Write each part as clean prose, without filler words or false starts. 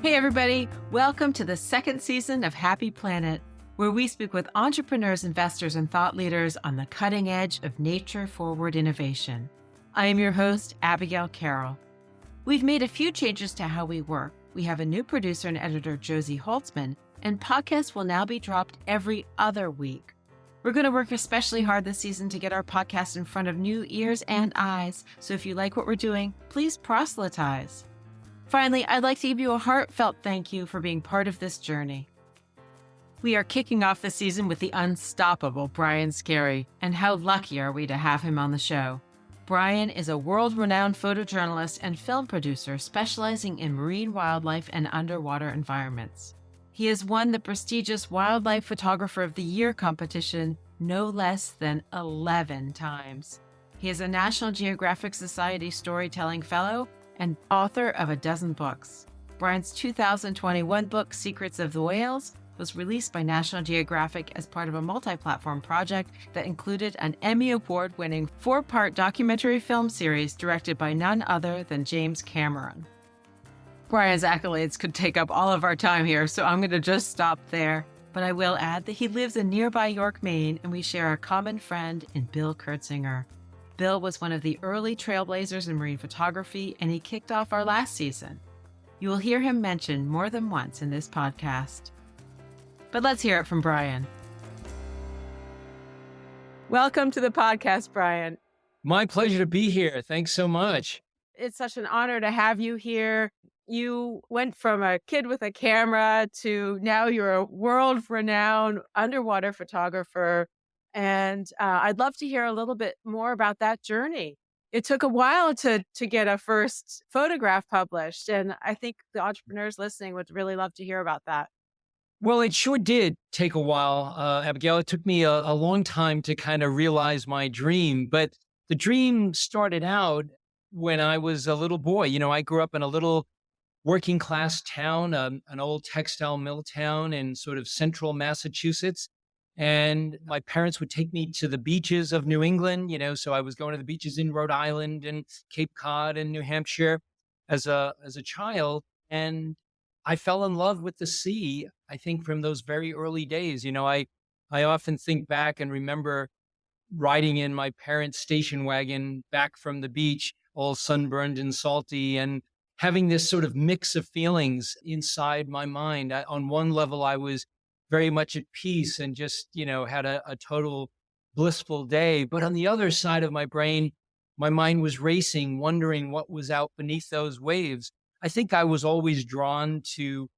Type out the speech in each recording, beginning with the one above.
Hey, everybody. Welcome to the second season of Happy Planet, where we speak with entrepreneurs, investors, and thought leaders on the cutting edge of nature-forward innovation. I am your host, Abigail Carroll. We've made a few changes to how we work. We have a new producer and editor, Josie Holtzman, and podcasts will now be dropped every other week. We're going to work especially hard this season to get our podcast in front of new ears and eyes. So if you like what we're doing, please proselytize. Finally, I'd like to give you a heartfelt thank you for being part of this journey. We are kicking off the season with the unstoppable Brian Skerry, and how lucky are we to have him on the show. Brian is a world-renowned photojournalist and film producer specializing in marine wildlife and underwater environments. He has won the prestigious Wildlife Photographer of the Year competition no less than 11 times. He is a National Geographic Society Storytelling Fellow and author of a dozen books. Brian's 2021 book, Secrets of the Whales, was released by National Geographic as part of a multi-platform project that included an Emmy Award-winning 4-part documentary film series directed by none other than James Cameron. Brian's accolades could take up all of our time here, so I'm going to just stop there. But I will add that he lives in nearby York, Maine, and we share a common friend in Bill Kurtzinger. Bill was one of the early trailblazers in marine photography, and he kicked off our last season. You will hear him mentioned more than once in this podcast. But let's hear it from Brian. Welcome to the podcast, Brian. My pleasure to be here. Thanks so much. It's such an honor to have you here. You went from a kid with a camera to now you're a world-renowned underwater photographer. And I'd love to hear a little bit more about that journey. It took a while to get a first photograph published, and I think the entrepreneurs listening would really love to hear about that. Well, it sure did take a while, Abigail. It took me a long time to kind of realize my dream, but the dream started out when I was a little boy. You know, I grew up in a little working class town, an old textile mill town in sort of central Massachusetts. And my parents would take me to the beaches of New England, so I was going to the beaches in Rhode Island and Cape Cod and New Hampshire as a child. And I fell in love with the sea, I think, from those very early days. I often think back and remember riding in my parents' station wagon back from the beach, all sunburned and salty, and having this sort of mix of feelings inside my mind. On one level, I was very much at peace and just, had a total blissful day. But on the other side of my brain, my mind was racing, wondering what was out beneath those waves. I think I was always drawn to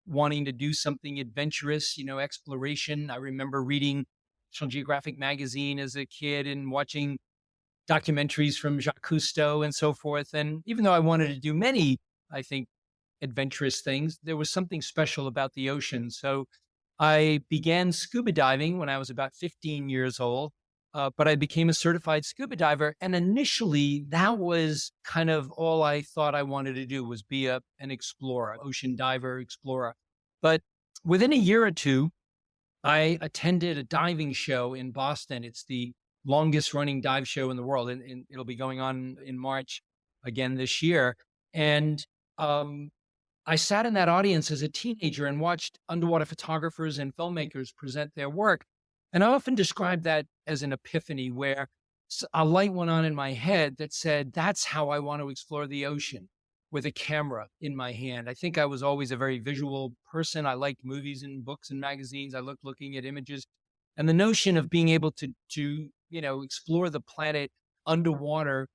wanting to do something adventurous, exploration. I remember reading National Geographic magazine as a kid and watching documentaries from Jacques Cousteau and so forth. And even though I wanted to do many, I think, adventurous things, there was something special about the ocean. So I began scuba diving when I was about 15 years old, but I became a certified scuba diver. And initially, that was kind of all I thought I wanted to do, was be an explorer, ocean diver, explorer. But within a year or two, I attended a diving show in Boston. It's the longest running dive show in the world, and it'll be going on in March again this year. And I sat in that audience as a teenager and watched underwater photographers and filmmakers present their work. And I often describe that as an epiphany, where a light went on in my head that said, that's how I want to explore the ocean, with a camera in my hand. I think I was always a very visual person. I liked movies and books and magazines. I loved looking at images. And the notion of being able to explore the planet underwater,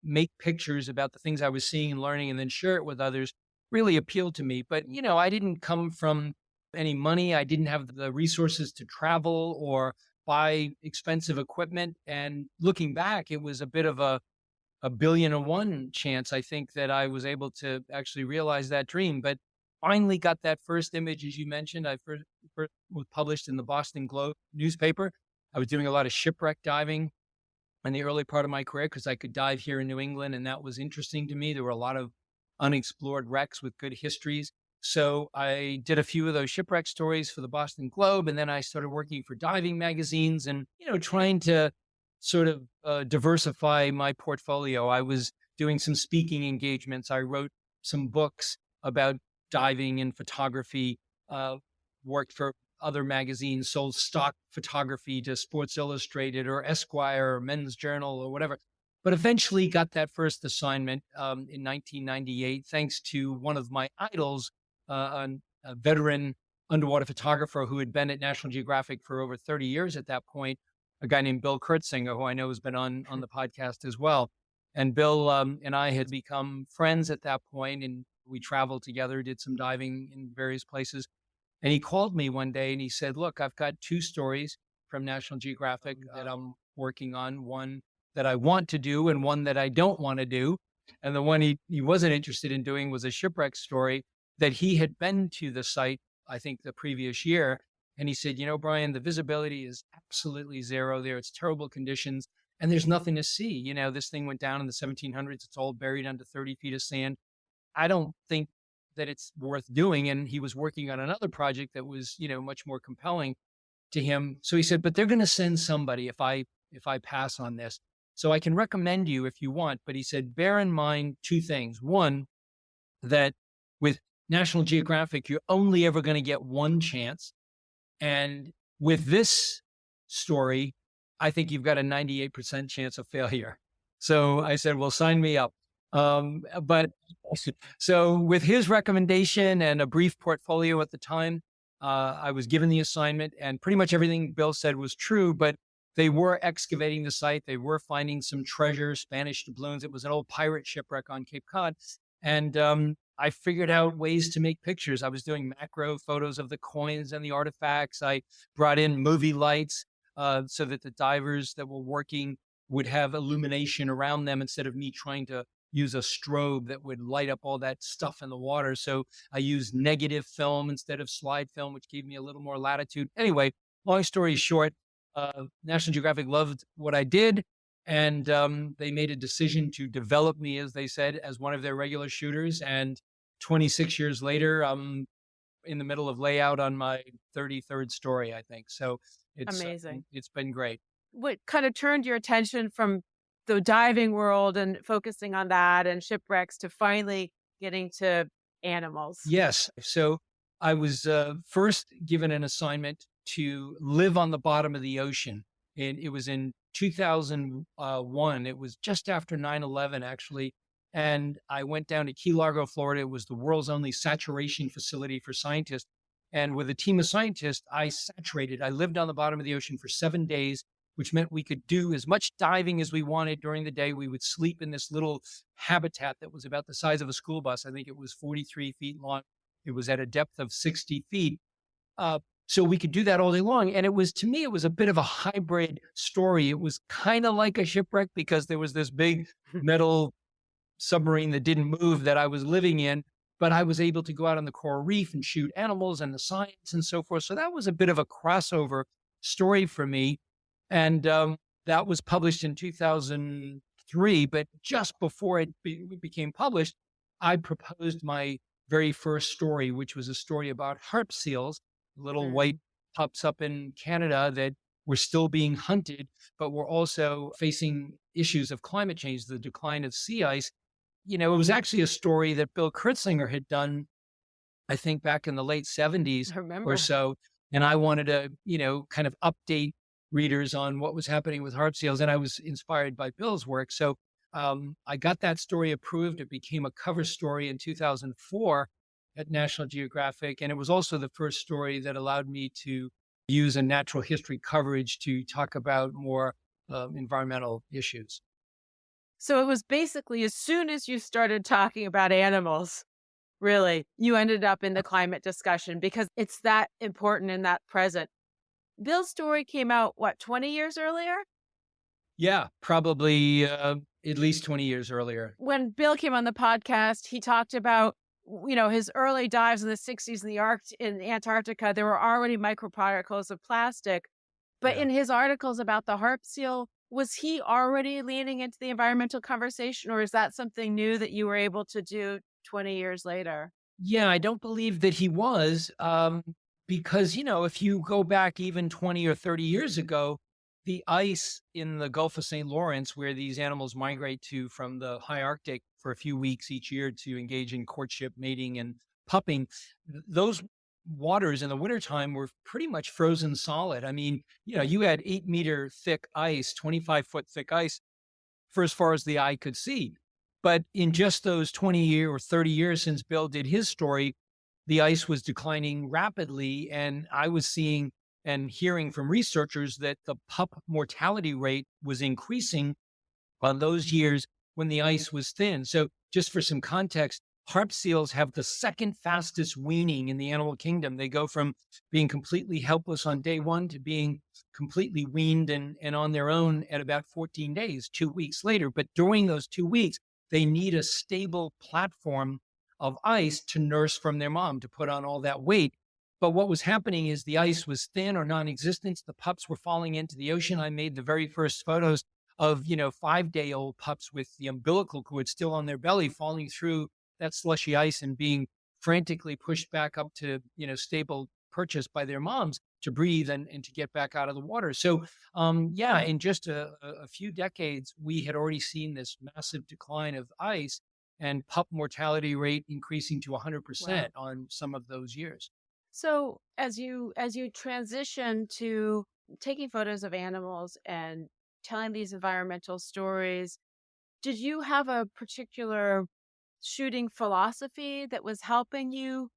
make pictures about the things I was seeing and learning, and then share it with others really appealed to me. But, I didn't come from any money. I didn't have the resources to travel or buy expensive equipment. And looking back, it was a bit of a 1,000,000,001 chance, I think, that I was able to actually realize that dream. But finally got that first image, as you mentioned. I first was published in the Boston Globe newspaper. I was doing a lot of shipwreck diving in the early part of my career because I could dive here in New England, and that was interesting to me. There were a lot of unexplored wrecks with good histories. So I did a few of those shipwreck stories for the Boston Globe, and then I started working for diving magazines and, trying to sort of diversify my portfolio. I was doing some speaking engagements. I wrote some books about diving and photography, worked for other magazines, sold stock photography to Sports Illustrated or Esquire or Men's Journal or whatever. But eventually got that first assignment in 1998, thanks to one of my idols, a veteran underwater photographer who had been at National Geographic for over 30 years at that point, a guy named Bill Kurtzinger, who I know has been on the podcast as well. And Bill and I had become friends at that point, and we traveled together, did some diving in various places. And he called me one day and he said, "Look, I've got two stories from National Geographic that I'm working on, one that I want to do and one that I don't want to do." And the one he wasn't interested in doing was a shipwreck story that he had been to the site, I think, the previous year. And he said, Brian, the visibility is absolutely zero there. It's terrible conditions and there's nothing to see. This thing went down in the 1700s. It's all buried under 30 feet of sand. I don't think that it's worth doing. And he was working on another project that was, much more compelling to him. So he said, but they're going to send somebody if I pass on this. So I can recommend you if you want. But he said, bear in mind two things. One, that with National Geographic, you're only ever going to get one chance. And with this story, I think you've got a 98% chance of failure. So I said, well, sign me up. But so with his recommendation and a brief portfolio at the time, I was given the assignment, and pretty much everything Bill said was true, but they were excavating the site. They were finding some treasure, Spanish doubloons. It was an old pirate shipwreck on Cape Cod. And I figured out ways to make pictures. I was doing macro photos of the coins and the artifacts. I brought in movie lights so that the divers that were working would have illumination around them instead of me trying to use a strobe that would light up all that stuff in the water. So I used negative film instead of slide film, which gave me a little more latitude. Anyway, long story short, National Geographic loved what I did. And they made a decision to develop me, as they said, as one of their regular shooters. And 26 years later, I'm in the middle of layout on my 33rd story, I think. So it's amazing. It's been great. What kind of turned your attention from the diving world and focusing on that and shipwrecks to finally getting to animals? Yes. So I was first given an assignment to live on the bottom of the ocean. And it was in 2001. It was just after 9/11, actually. And I went down to Key Largo, Florida. It was the world's only saturation facility for scientists. And with a team of scientists, I lived on the bottom of the ocean for 7 days, which meant we could do as much diving as we wanted during the day. We would sleep in this little habitat that was about the size of a school bus. I think it was 43 feet long. It was at a depth of 60 feet. So we could do that all day long. And to me, it was a bit of a hybrid story. It was kind of like a shipwreck because there was this big metal submarine that didn't move that I was living in, but I was able to go out on the coral reef and shoot animals and the science and so forth. So that was a bit of a crossover story for me. And that was published in 2003. But just before it became published, I proposed my very first story, which was a story about harp seals, little white pups up in Canada that were still being hunted, but were also facing issues of climate change, the decline of sea ice. It was actually a story that Bill Kurtzinger had done, I think, back in the late 70s or so. And I wanted to, kind of update readers on what was happening with harp seals. And I was inspired by Bill's work. So I got that story approved. It became a cover story in 2004 at National Geographic. And it was also the first story that allowed me to use a natural history coverage to talk about more environmental issues. So it was basically as soon as you started talking about animals, really, you ended up in the climate discussion because it's that important and that present. Bill's story came out, 20 years earlier? Yeah, probably at least 20 years earlier. When Bill came on the podcast, he talked about his early dives in the 60s in Antarctica. There were already microparticles of plastic. But in his articles about the harp seal, was he already leaning into the environmental conversation, or is that something new that you were able to do 20 years later? Yeah, I don't believe that he was, because, if you go back even 20 or 30 years ago, the ice in the Gulf of St. Lawrence, where these animals migrate to from the high Arctic for a few weeks each year to engage in courtship, mating, and pupping, those waters in the wintertime were pretty much frozen solid. I mean, you had 8-meter thick ice, 25-foot thick ice for as far as the eye could see. But in just those 20 or 30 years since Bill did his story, the ice was declining rapidly. And I was seeing and hearing from researchers that the pup mortality rate was increasing on those years when the ice was thin. So just for some context, harp seals have the second fastest weaning in the animal kingdom. They go from being completely helpless on day one to being completely weaned and on their own at about 14 days, 2 weeks later. But during those 2 weeks, they need a stable platform of ice to nurse from their mom to put on all that weight. But what was happening is the ice was thin or non-existent. The pups were falling into the ocean. I made the very first photos of, 5-day-old pups with the umbilical cord still on their belly, falling through that slushy ice and being frantically pushed back up to, stable perches by their moms to breathe and to get back out of the water. So, yeah, in just a few decades, we had already seen this massive decline of ice and pup mortality rate increasing to 100% on some of those years. So as you transition to taking photos of animals and telling these environmental stories, did you have a particular shooting philosophy that was helping you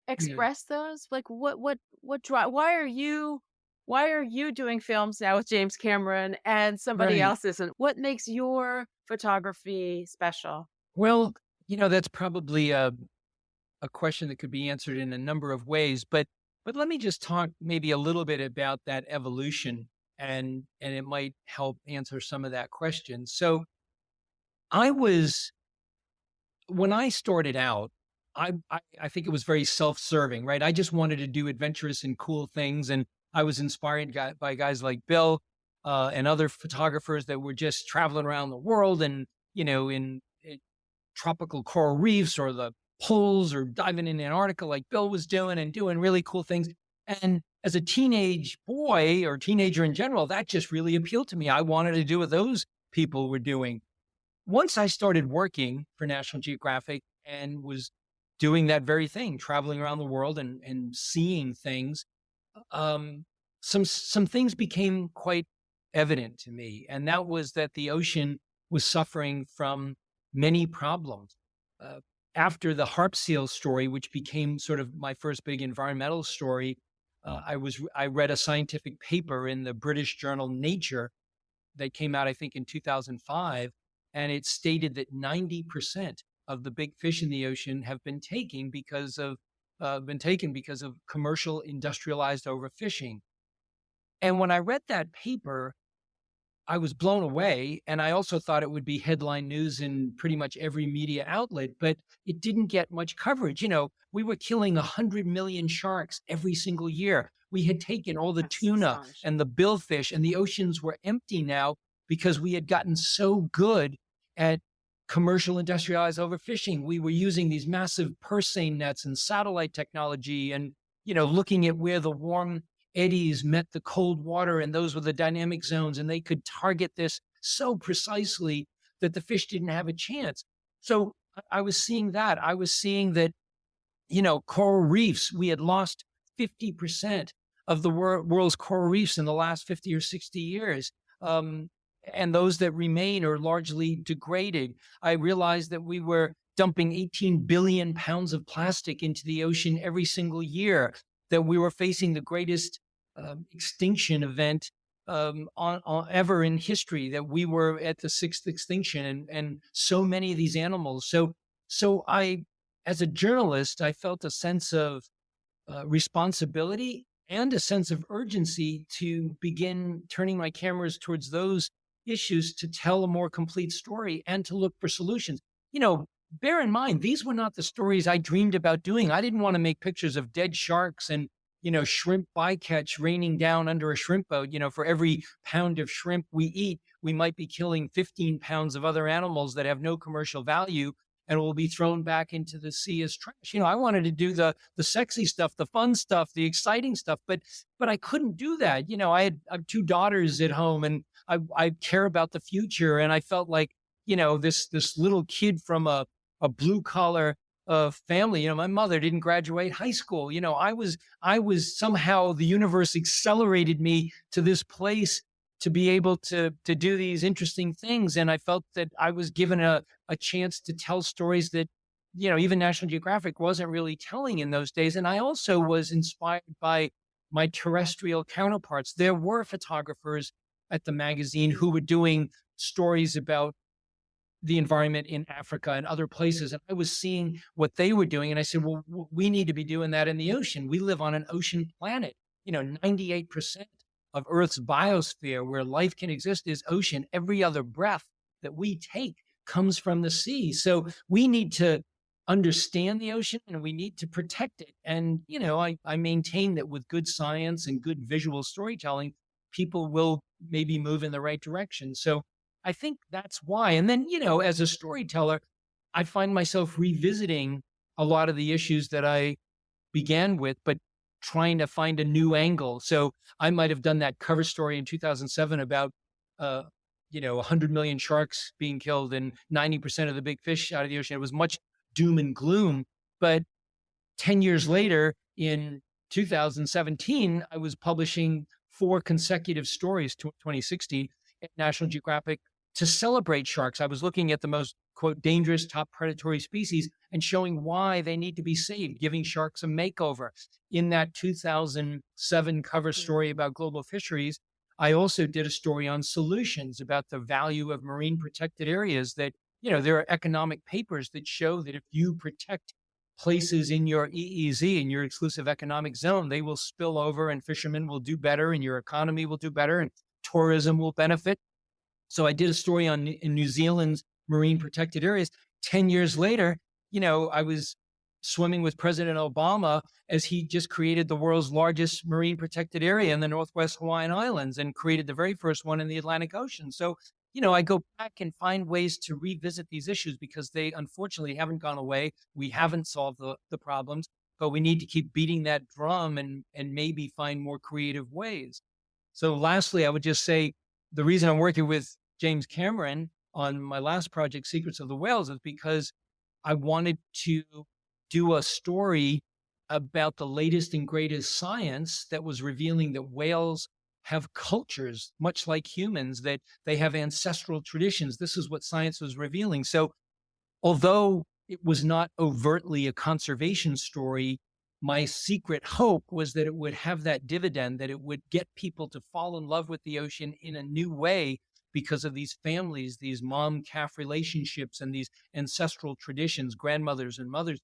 Yeah. express those? Like what drive why are you doing films now with James Cameron and somebody Right. else isn't? What makes your photography special? Well, that's probably a question that could be answered in a number of ways, but let me just talk maybe a little bit about that evolution, and it might help answer some of that question. So I was when I started out, I think it was very self-serving, right? I just wanted to do adventurous and cool things, and I was inspired by guys like Bill and other photographers that were just traveling around the world and in tropical coral reefs or the poles or diving in Antarctica like Bill was doing and doing really cool things. And as a teenage boy or teenager in general, that just really appealed to me. I wanted to do what those people were doing. Once I started working for National Geographic and was doing that very thing, traveling around the world and seeing things, um, some things became quite evident to me, and that was that the ocean was suffering from many problems. Uh, After the harp seal story, which became sort of my first big environmental story, I read a scientific paper in the British journal Nature that came out, I think, in 2005, and it stated that 90% of the big fish in the ocean have been taken because of commercial industrialized overfishing. And when I read that paper, I was blown away. And I also thought it would be headline news in pretty much every media outlet, but it didn't get much coverage. We were killing 100 million sharks every single year. We had taken all the That's tuna astonishing. and the billfish, and the oceans were empty now because we had gotten so good at commercial industrialized overfishing. We were using these massive purse seine nets and satellite technology and, looking at where the warm eddies met the cold water, and those were the dynamic zones, and they could target this so precisely that the fish didn't have a chance. So I was seeing that. I was seeing that, coral reefs, we had lost 50% of the world's coral reefs in the last 50 or 60 years. And those that remain are largely degraded. I realized that we were dumping 18 billion pounds of plastic into the ocean every single year, that we were facing the greatest extinction event ever in history, that we were at the sixth extinction, and so many of these animals. So I, as a journalist, I felt a sense of responsibility and a sense of urgency to begin turning my cameras towards those issues to tell a more complete story and to look for solutions. Bear in mind, these were not the stories I dreamed about doing. I didn't want to make pictures of dead sharks and, shrimp bycatch raining down under a shrimp boat. For every pound of shrimp we eat, we might be killing 15 pounds of other animals that have no commercial value and will be thrown back into the sea as trash. I wanted to do the sexy stuff, the fun stuff, the exciting stuff, but I couldn't do that. I have two daughters at home, and I care about the future, and I felt like this little kid from a blue collar family. My mother didn't graduate high school. I was somehow, the universe accelerated me to this place to be able to do these interesting things. And I felt that I was given a chance to tell stories that, even National Geographic wasn't really telling in those days. And I also was inspired by my terrestrial counterparts. There were photographers at the magazine who were doing stories about the environment in Africa and other places. And I was seeing what they were doing. And I said, well, we need to be doing that in the ocean. We live on an ocean planet. 98% of Earth's biosphere where life can exist is ocean. Every other breath that we take comes from the sea. So we need to understand the ocean and we need to protect it. And, I maintain that with good science and good visual storytelling, people will maybe move in the right direction. So I think that's why. And then, as a storyteller, I find myself revisiting a lot of the issues that I began with, but trying to find a new angle. So I might have done that cover story in 2007 about, 100 million sharks being killed and 90% of the big fish out of the ocean. It was much doom and gloom. But 10 years later, in 2017, I was publishing 4 consecutive stories to 2016 at National Geographic to celebrate sharks. I was looking at the most, quote, dangerous top predatory species and showing why they need to be saved, giving sharks a makeover. In that 2007 cover story about global fisheries, I also did a story on solutions about the value of marine protected areas that, there are economic papers that show that if you protect places in your EEZ, in your exclusive economic zone, they will spill over and fishermen will do better and your economy will do better and tourism will benefit. So I did a story in New Zealand's marine protected areas. 10 years later, I was swimming with President Obama as he just created the world's largest marine protected area in the Northwest Hawaiian Islands and created the very first one in the Atlantic Ocean. So, I go back and find ways to revisit these issues because they unfortunately haven't gone away. We haven't solved the problems, but we need to keep beating that drum and maybe find more creative ways. So lastly, I would just say the reason I'm working with James Cameron on my last project, Secrets of the Whales, is because I wanted to do a story about the latest and greatest science that was revealing that whales have cultures, much like humans, that they have ancestral traditions. This is what science was revealing. So although it was not overtly a conservation story, my secret hope was that it would have that dividend, that it would get people to fall in love with the ocean in a new way because of these families, these mom-calf relationships, and these ancestral traditions, grandmothers and mothers.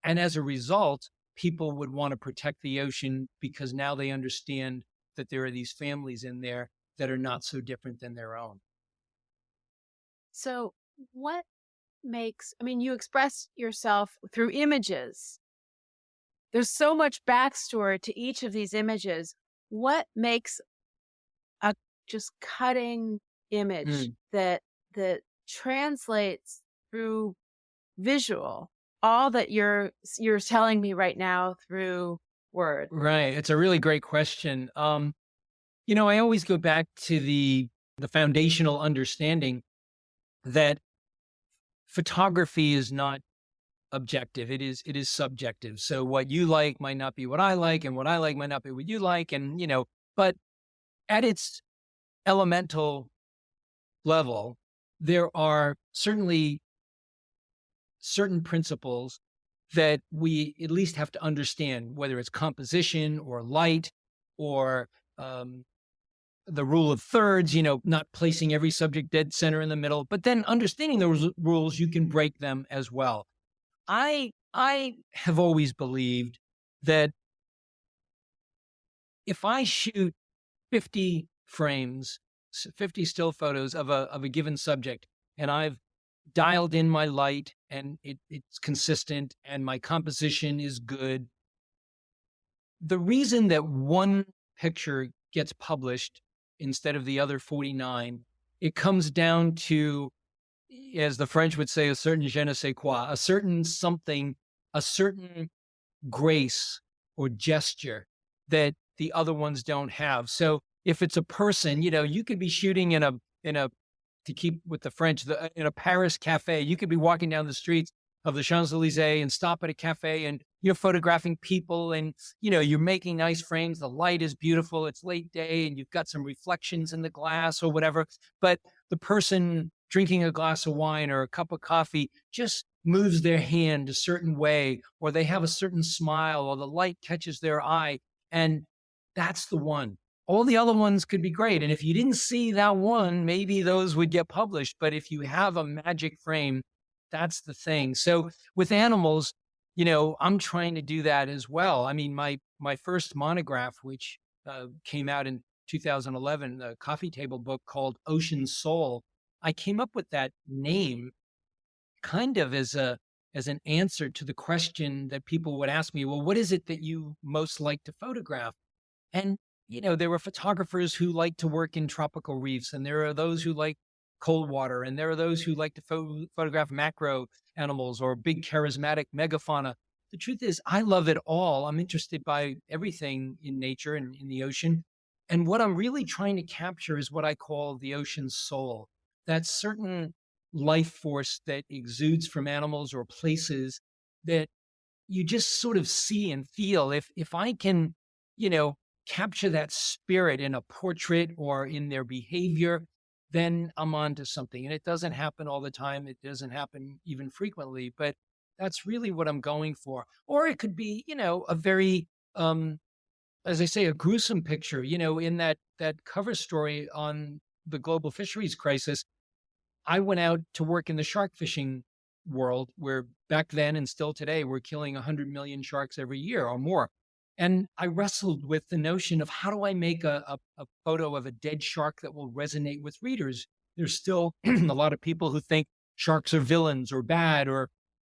And as a result, people would want to protect the ocean because now they understand that there are these families in there that are not so different than their own. So what you express yourself through images. There's so much backstory to each of these images. What makes a just cutting image that translates through visual all that you're telling me right now through word? Right. It's a really great question. I always go back to the foundational understanding that photography is not objective. It is subjective. So what you like might not be what I like, and what I like might not be what you like. And, but at its elemental level, there are certainly certain principles that we at least have to understand, whether it's composition or light or the rule of thirds, not placing every subject dead center in the middle, but then understanding those rules, you can break them as well. I have always believed that if I shoot 50 frames, 50 still photos of a given subject, and I've dialed in my light and it's consistent and my composition is good, the reason that one picture gets published instead of the other 49, it comes down to, as the French would say, a certain je ne sais quoi, a certain something, a certain grace or gesture that the other ones don't have. So if it's a person, you could be shooting in a to keep with the French, in a Paris cafe, you could be walking down the streets of the Champs-Elysees and stop at a cafe and you're photographing people and, you're making nice frames. The light is beautiful. It's late day and you've got some reflections in the glass or whatever. But the person drinking a glass of wine or a cup of coffee just moves their hand a certain way, or they have a certain smile, or the light catches their eye. And that's the one. All the other ones could be great. And if you didn't see that one, maybe those would get published. But if you have a magic frame, that's the thing. So with animals, I'm trying to do that as well. I mean, my first monograph, which came out in 2011, a coffee table book called Ocean Soul, I came up with that name kind of as an answer to the question that people would ask me, well, what is it that you most like to photograph? And, there were photographers who like to work in tropical reefs, and there are those who like cold water, and there are those who like to photograph macro animals or big charismatic megafauna. The truth is, I love it all. I'm interested by everything in nature and in the ocean. And what I'm really trying to capture is what I call the ocean soul, that certain life force that exudes from animals or places that you just sort of see and feel. If I can, capture that spirit in a portrait or in their behavior, then I'm onto something. And it doesn't happen all the time. It doesn't happen even frequently, but that's really what I'm going for. Or it could be, a very, as I say, a gruesome picture, in that cover story on the global fisheries crisis. I went out to work in the shark fishing world, where back then and still today, we're killing 100 million sharks every year or more. And I wrestled with the notion of how do I make a photo of a dead shark that will resonate with readers? There's still a lot of people who think sharks are villains or bad, or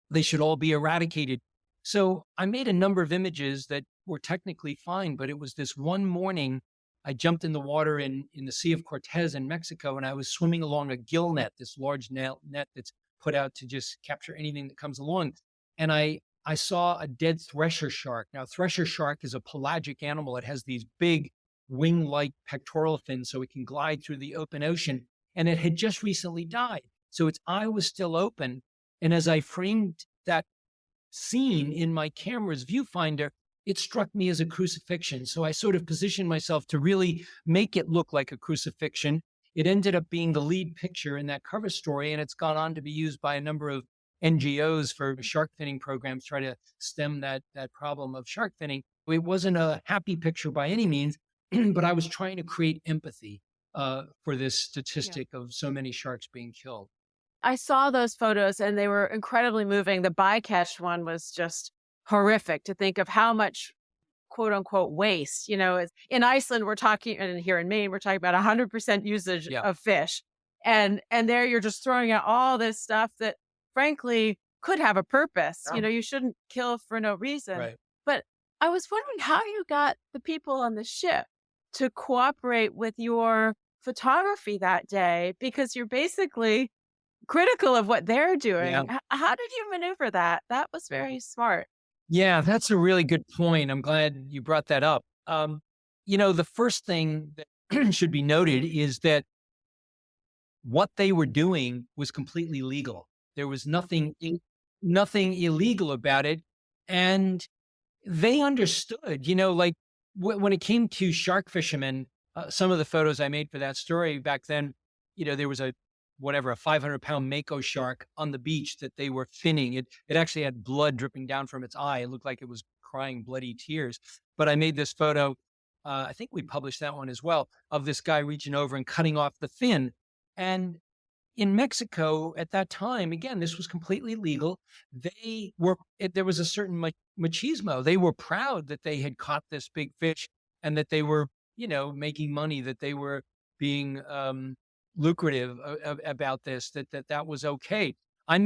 they should all be eradicated. So I made a number of images that were technically fine, but it was this one morning I jumped in the water in the Sea of Cortez in Mexico, and I was swimming along a gill net, this large net that's put out to just capture anything that comes along. And I saw a dead thresher shark. Now, thresher shark is a pelagic animal. It has these big wing-like pectoral fins so it can glide through the open ocean. And it had just recently died. So its eye was still open. And as I framed that scene in my camera's viewfinder, it struck me as a crucifixion. So I sort of positioned myself to really make it look like a crucifixion. It ended up being the lead picture in that cover story, and it's gone on to be used by a number of NGOs for shark finning programs, try to stem that problem of shark finning. It wasn't a happy picture by any means, but I was trying to create empathy for this statistic of so many sharks being killed. I saw those photos and they were incredibly moving. The bycatch one was just horrific to think of how much quote unquote waste, in Iceland, we're talking, and here in Maine, we're talking about 100% usage of fish. And there you're just throwing out all this stuff that frankly could have a purpose. You shouldn't kill for no reason. Right. But I was wondering how you got the people on the ship to cooperate with your photography that day, because you're basically critical of what they're doing. Yeah. How did you maneuver that? That was very smart. Yeah, that's a really good point. I'm glad you brought that up. The first thing that should be noted is that what they were doing was completely legal. There was nothing illegal about it. And they understood, like when it came to shark fishermen, some of the photos I made for that story back then, there was a 500-pound mako shark on the beach that they were finning. It actually had blood dripping down from its eye. It looked like it was crying bloody tears. But I made this photo, I think we published that one as well, of this guy reaching over and cutting off the fin. And in Mexico at that time, again, this was completely legal. There was a certain machismo. They were proud that they had caught this big fish and that they were, making money, that they were being lucrative about this, that was okay. I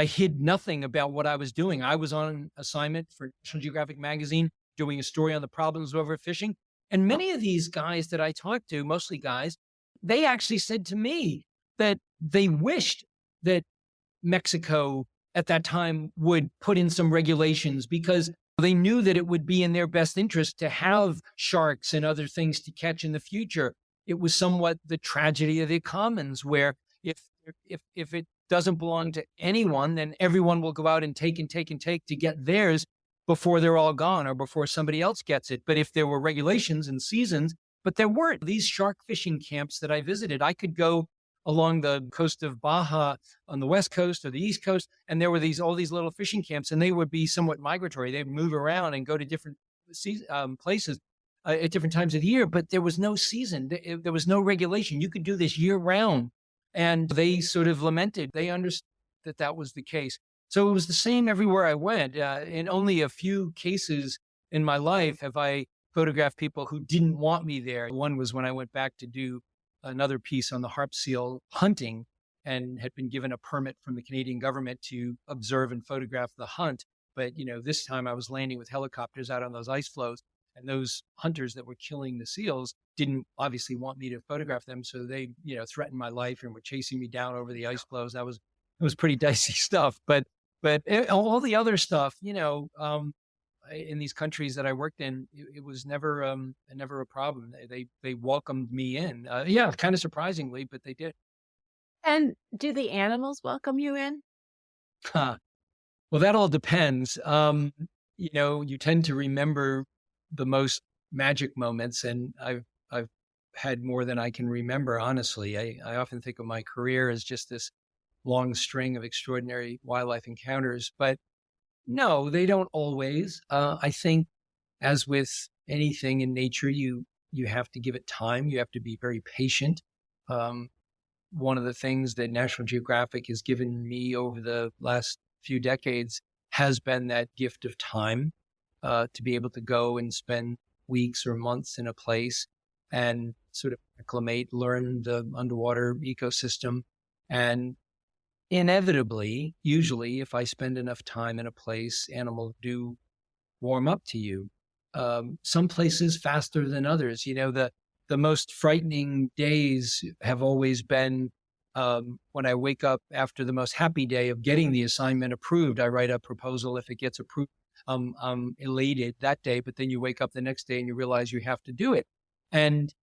hid nothing about what I was doing. I was on assignment for National Geographic magazine, doing a story on the problems of overfishing. And many of these guys that I talked to, mostly guys, they actually said to me that they wished that Mexico at that time would put in some regulations, because they knew that it would be in their best interest to have sharks and other things to catch in the future. It was somewhat the tragedy of the commons, where if if it doesn't belong to anyone, then everyone will go out and take and take and take to get theirs before they're all gone or before somebody else gets it. But if there were regulations and seasons, but there weren't these shark fishing camps that I visited, I could go along the coast of Baja on the West Coast or the East Coast, and there were all these little fishing camps, and they would be somewhat migratory. They'd move around and go to different places at different times of the year, but there was no season. There was no regulation. You could do this year round. And they sort of lamented. They understood that that was the case. So it was the same everywhere I went. In only a few cases in my life have I photographed people who didn't want me there. One was when I went back to do another piece on the harp seal hunting and had been given a permit from the Canadian government to observe and photograph the hunt. But, this time I was landing with helicopters out on those ice floes. And those hunters that were killing the seals didn't obviously want me to photograph them. So they, threatened my life and were chasing me down over the ice floes. It was pretty dicey stuff. But all the other stuff, in these countries that I worked in, it was never a problem. They welcomed me in. Kind of surprisingly, but they did. And do the animals welcome you in? Well, that all depends. You tend to remember the most magic moments, and I've had more than I can remember, honestly. I often think of my career as just this long string of extraordinary wildlife encounters, but no, they don't always. I think, as with anything in nature, you have to give it time. You have to be very patient. One of the things that National Geographic has given me over the last few decades has been that gift of time. To be able to go and spend weeks or months in a place and sort of acclimate, learn the underwater ecosystem. And inevitably, usually, if I spend enough time in a place, animals do warm up to you. Some places faster than others. The most frightening days have always been when I wake up after the most happy day of getting the assignment approved. I write a proposal. If it gets approved, I'm elated that day, but then you wake up the next day and you realize you have to do it. And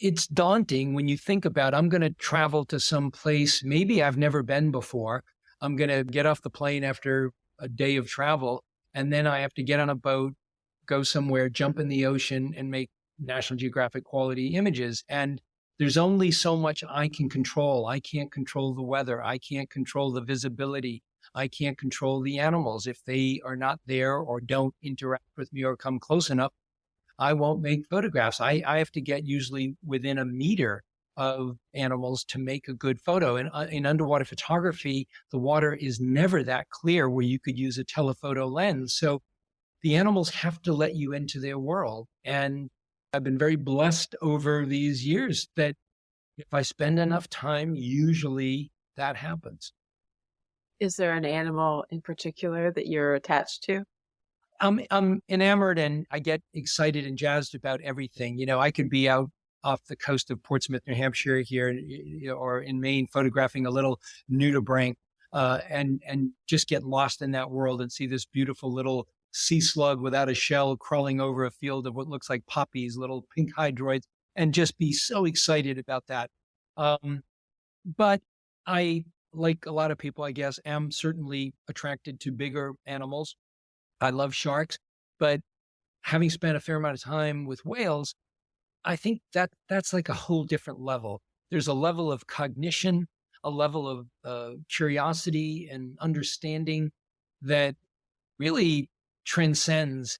it's daunting when you think about, I'm going to travel to some place maybe I've never been before. I'm going to get off the plane after a day of travel, and then I have to get on a boat, go somewhere, jump in the ocean, and make National Geographic quality images. And there's only so much I can control. I can't control the weather. I can't control the visibility. I can't control the animals. If they are not there or don't interact with me or come close enough, I won't make photographs. I have to get usually within a meter of animals to make a good photo. And in underwater photography, the water is never that clear where you could use a telephoto lens. So the animals have to let you into their world. And I've been very blessed over these years that if I spend enough time, usually that happens. Is there an animal in particular that you're attached to? I'm enamored and I get excited and jazzed about everything. I could be out off the coast of Portsmouth, New Hampshire here, or in Maine, photographing a little nudibranch, and just get lost in that world and see this beautiful little sea slug without a shell crawling over a field of what looks like poppies, little pink hydroids, and just be so excited about that. But I, like a lot of people, I guess, am certainly attracted to bigger animals. I love sharks, but having spent a fair amount of time with whales, I think that's like a whole different level. There's a level of cognition, a level of curiosity and understanding that really transcends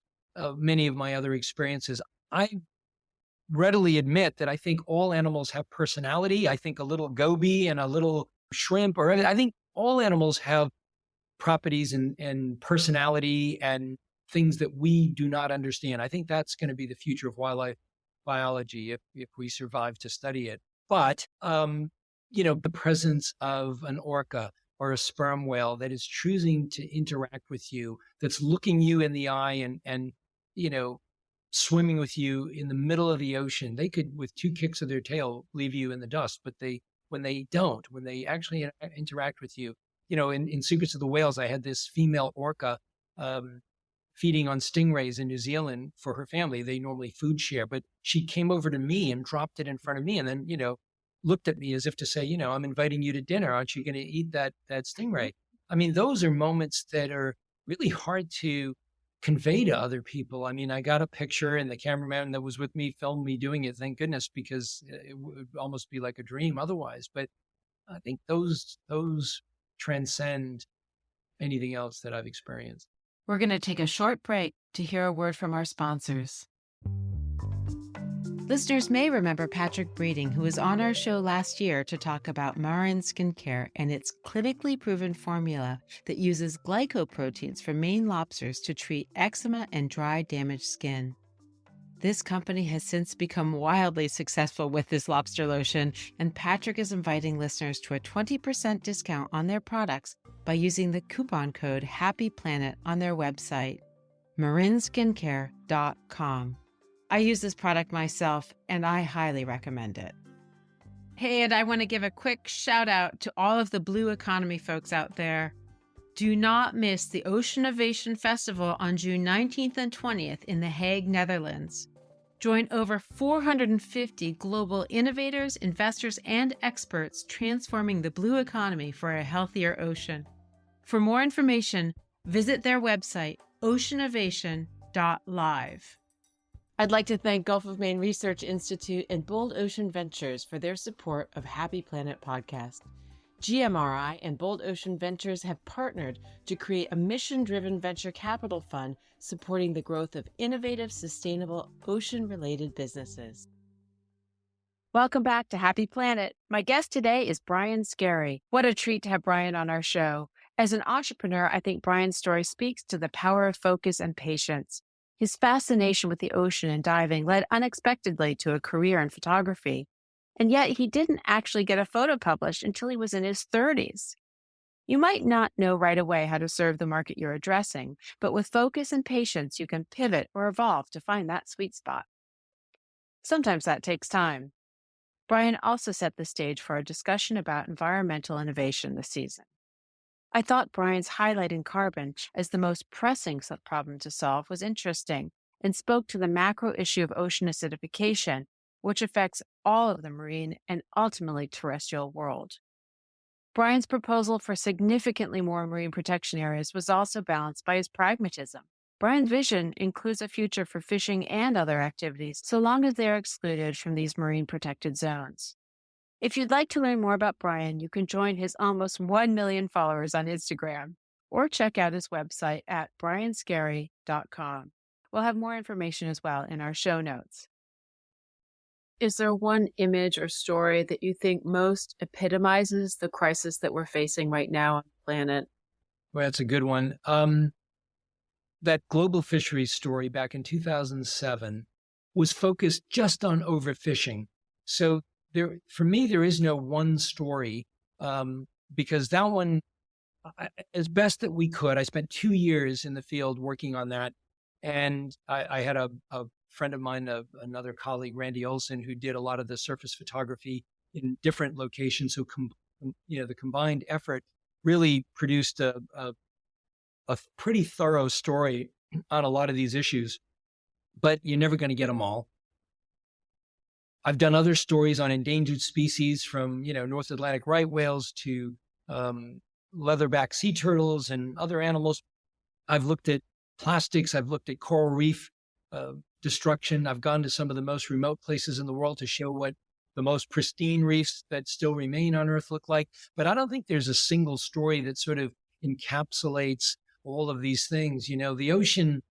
many of my other experiences. I readily admit that I think all animals have personality. I think a little goby and a little shrimp, or I think all animals have properties and personality and things that we do not understand. I think that's going to be the future of wildlife biology if we survive to study it. But, the presence of an orca or a sperm whale that is choosing to interact with you, that's looking you in the eye and swimming with you in the middle of the ocean. They could, with two kicks of their tail, leave you in the dust, but when they actually interact with you, in Secrets of the Whales, I had this female orca feeding on stingrays in New Zealand for her family. They normally food share, but she came over to me and dropped it in front of me. And then, looked at me as if to say, I'm inviting you to dinner. Aren't you going to eat that stingray? I mean, those are moments that are really hard to convey to other people. I mean, I got a picture and the cameraman that was with me filmed me doing it. Thank goodness, because it would almost be like a dream otherwise. But I think those transcend anything else that I've experienced. We're going to take a short break to hear a word from our sponsors. Listeners may remember Patrick Breeding, who was on our show last year to talk about Marin Skincare and its clinically proven formula that uses glycoproteins from Maine lobsters to treat eczema and dry, damaged skin. This company has since become wildly successful with this lobster lotion, and Patrick is inviting listeners to a 20% discount on their products by using the coupon code HAPPYPLANET on their website, marinskincare.com. I use this product myself, and I highly recommend it. Hey, and I want to give a quick shout out to all of the Blue Economy folks out there. Do not miss the Oceanovation Festival on June 19th and 20th in The Hague, Netherlands. Join over 450 global innovators, investors, and experts transforming the blue economy for a healthier ocean. For more information, visit their website, oceanovation.live. I'd like to thank Gulf of Maine Research Institute and Bold Ocean Ventures for their support of Happy Planet Podcast. GMRI and Bold Ocean Ventures have partnered to create a mission-driven venture capital fund supporting the growth of innovative, sustainable, ocean-related businesses. Welcome back to Happy Planet. My guest today is Brian Skerry. What a treat to have Brian on our show. As an entrepreneur, I think Brian's story speaks to the power of focus and patience. His fascination with the ocean and diving led unexpectedly to a career in photography. And yet he didn't actually get a photo published until he was in his 30s. You might not know right away how to serve the market you're addressing, but with focus and patience, you can pivot or evolve to find that sweet spot. Sometimes that takes time. Brian also set the stage for a discussion about environmental innovation this season. I thought Brian's highlighting carbon as the most pressing problem to solve was interesting and spoke to the macro issue of ocean acidification, which affects all of the marine and ultimately terrestrial world. Brian's proposal for significantly more marine protection areas was also balanced by his pragmatism. Brian's vision includes a future for fishing and other activities, so long as they are excluded from these marine protected zones. If you'd like to learn more about Brian, you can join his almost 1 million followers on Instagram or check out his website at brianskerry.com. We'll have more information as well in our show notes. Is there one image or story that you think most epitomizes the crisis that we're facing right now on the planet? Well, that's a good one. That global fisheries story back in 2007 was focused just on overfishing. So for me, there is no one story because that one, as best that we could, I spent 2 years in the field working on that. And I had a friend of mine, another colleague, Randy Olson, who did a lot of the surface photography in different locations. So, the combined effort really produced a pretty thorough story on a lot of these issues, but you're never going to get them all. I've done other stories on endangered species from, North Atlantic right whales to leatherback sea turtles and other animals. I've looked at plastics. I've looked at coral reef destruction. I've gone to some of the most remote places in the world to show what the most pristine reefs that still remain on Earth look like. But I don't think there's a single story that sort of encapsulates all of these things. The ocean,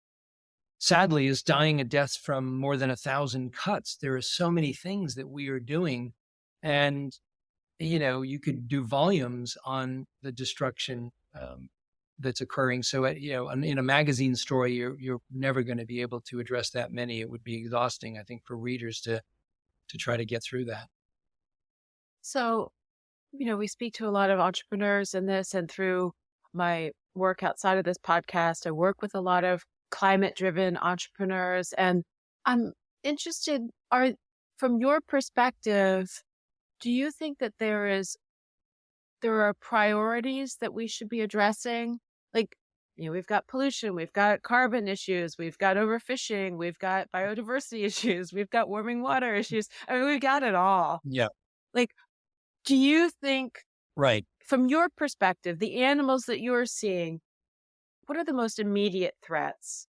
sadly, is dying a death from more than 1,000 cuts. There are so many things that we are doing. And, you could do volumes on the destruction that's occurring. So, in a magazine story, you're never going to be able to address that many. It would be exhausting, I think, for readers to try to get through that. So, we speak to a lot of entrepreneurs in this, and through my work outside of this podcast, I work with a lot of climate-driven entrepreneurs, and I'm interested, from your perspective, do you think that there are priorities that we should be addressing? Like, we've got pollution, we've got carbon issues, we've got overfishing, we've got biodiversity issues, we've got warming water issues. I mean, we've got it all. Yeah. Like, do you think, Right. from your perspective, the animals that you're seeing, what are the most immediate threats?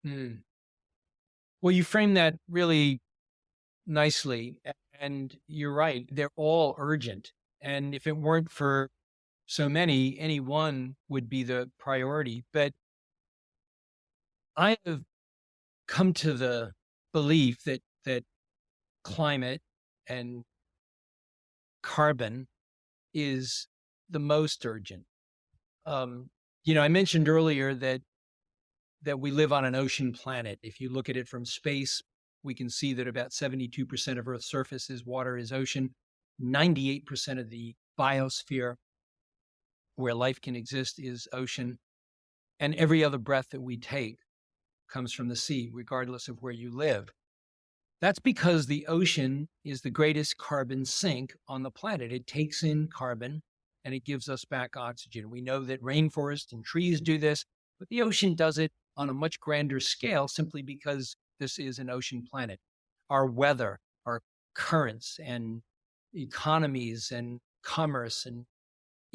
Mm. Well, you frame that really nicely. And you're right. They're all urgent. And if it weren't for so many, any one would be the priority. But I have come to the belief that climate and carbon is the most urgent. Um, I mentioned earlier that we live on an ocean planet. If you look at it from space, we can see that about 72% of Earth's surface is water, is ocean. 98% of the biosphere where life can exist is ocean. And every other breath that we take comes from the sea, regardless of where you live. That's because the ocean is the greatest carbon sink on the planet. It takes in carbon and it gives us back oxygen. We know that rainforests and trees do this, but the ocean does it on a much grander scale simply because this is an ocean planet. Our weather, our currents and economies and commerce and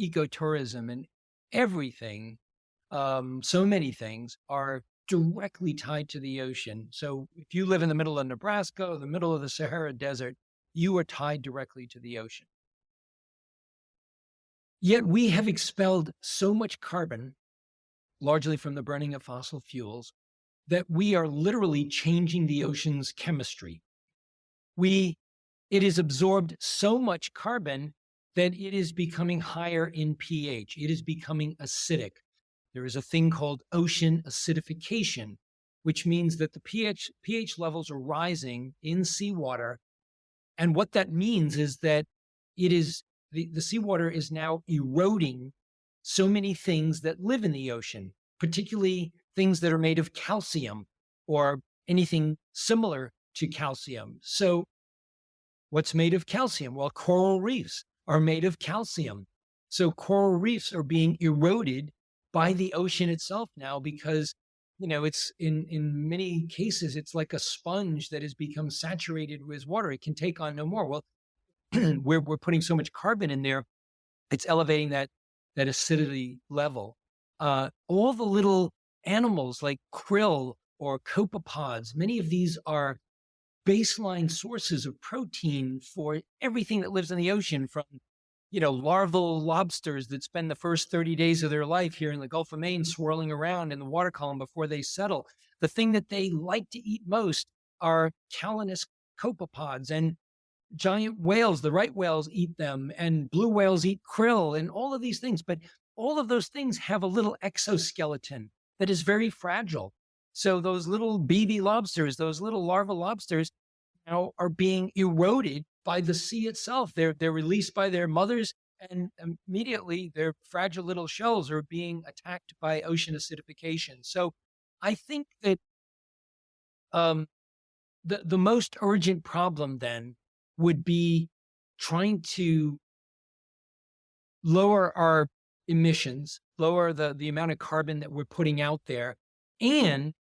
ecotourism and everything, so many things are directly tied to the ocean. So if you live in the middle of Nebraska or the middle of the Sahara Desert, you are tied directly to the ocean. Yet we have expelled so much carbon, largely from the burning of fossil fuels, that we are literally changing the ocean's chemistry. It has absorbed so much carbon that it is becoming higher in pH. It is becoming acidic. There is a thing called ocean acidification, which means that the pH levels are rising in seawater. And what that means is that the seawater is now eroding so many things that live in the ocean, particularly things that are made of calcium or anything similar to calcium. So what's made of calcium? Well, coral reefs are made of calcium. So coral reefs are being eroded by the ocean itself now because, it's in many cases, it's like a sponge that has become saturated with water. It can take on no more. Well, we're putting so much carbon in there, it's elevating that acidity level. All the little animals like krill or copepods, many of these are baseline sources of protein for everything that lives in the ocean, from larval lobsters that spend the first 30 days of their life here in the Gulf of Maine swirling around in the water column before they settle. The thing that they like to eat most are calinus copepods, and giant whales, the right whales eat them, and blue whales eat krill and all of these things. But all of those things have a little exoskeleton that is very fragile. So those little baby lobsters, those little larval lobsters now are being eroded by the sea itself. They're released by their mothers, and immediately their fragile little shells are being attacked by ocean acidification. So I think that the most urgent problem then would be trying to lower our emissions, lower the amount of carbon that we're putting out there, and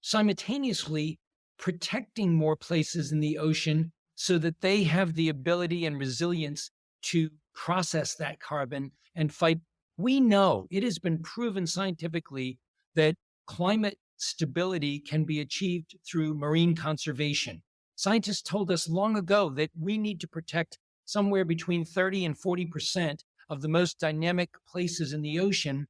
simultaneously protecting more places in the ocean so that they have the ability and resilience to process that carbon and fight. We know it has been proven scientifically that climate stability can be achieved through marine conservation. Scientists told us long ago that we need to protect somewhere between 30 and 40% of the most dynamic places in the ocean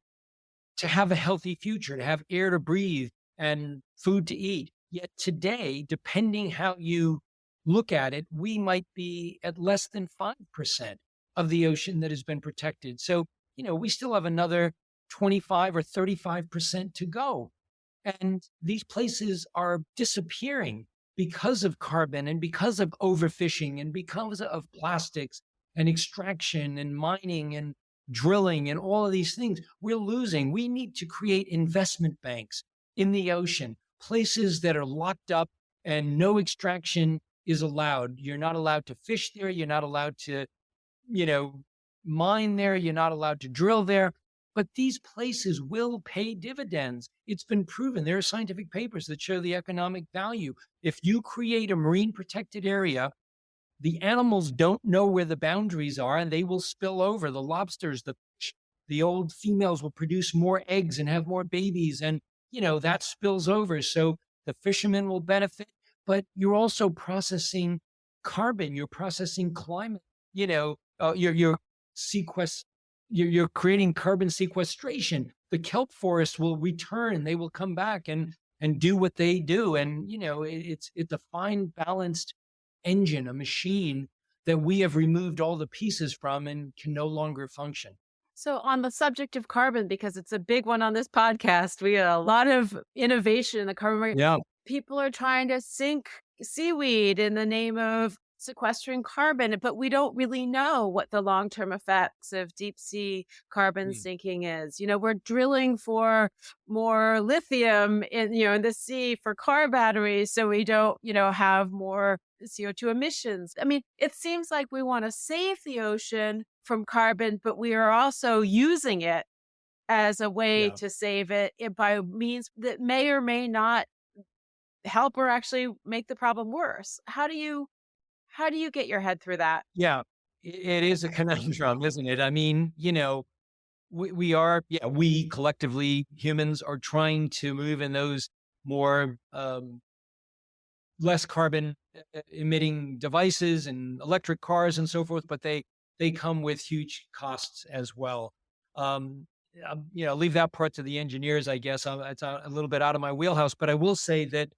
to have a healthy future, to have air to breathe and food to eat. Yet today, depending how you look at it, we might be at less than 5% of the ocean that has been protected. So, we still have another 25 or 35% to go. And these places are disappearing because of carbon and because of overfishing and because of plastics and extraction and mining and drilling and all of these things. We're losing. We need to create investment banks in the ocean, places that are locked up and no extraction is allowed. You're not allowed to fish there. You're not allowed to, mine there. You're not allowed to drill there. But these places will pay dividends. It's been proven. There are scientific papers that show the economic value. If you create a marine protected area the animals don't know where the boundaries are and they will spill over. The lobsters, the old females will produce more eggs and have more babies. And, that spills over. So the fishermen will benefit, but you're also processing carbon, you're processing climate, you're sequest, you're creating carbon sequestration. The kelp forest will return, they will come back and do what they do. And, it's a fine balanced engine, a machine that we have removed all the pieces from and can no longer function. So, on the subject of carbon, because it's a big one on this podcast, we have a lot of innovation in the carbon market. Yeah. People are trying to sink seaweed in the name of sequestering carbon, but we don't really know what the long-term effects of deep sea carbon Mm. sinking is. We're drilling for more lithium in the sea for car batteries so we don't, have more CO2 emissions. I mean, it seems like we want to save the ocean from carbon, but we are also using it as a way Yeah. to save it by means that may or may not help or actually make the problem worse. How do you get your head through that? Yeah. It is a conundrum, isn't it? I mean, we are, yeah, we collectively humans are trying to move in those more less carbon emitting devices and electric cars and so forth, but they come with huge costs as well. Leave that part to the engineers, I guess. It's a little bit out of my wheelhouse, but I will say that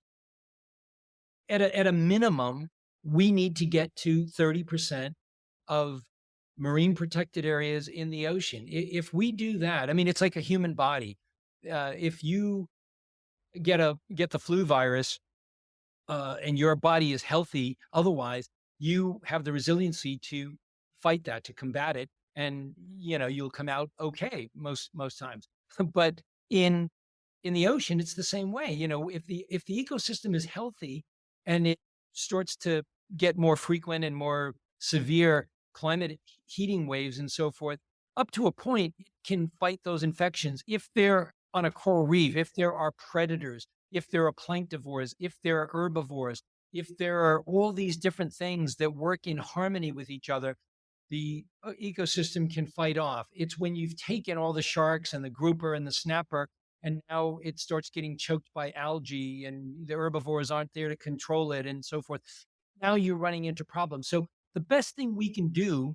at a minimum, we need to get to 30% of marine protected areas in the ocean. If we do that, I mean, it's like a human body. If you get the flu virus, and your body is healthy, otherwise, you have the resiliency to fight that, to combat it, and you'll come out okay most times. But in the ocean, it's the same way. If the ecosystem is healthy and it starts to get more frequent and more severe climate heating waves and so forth, up to a point, it can fight those infections. If they're on a coral reef, if there are predators, if there are planktivores, if there are herbivores, if there are all these different things that work in harmony with each other, the ecosystem can fight off. It's when you've taken all the sharks and the grouper and the snapper, and now it starts getting choked by algae and the herbivores aren't there to control it and so forth. Now you're running into problems. So the best thing we can do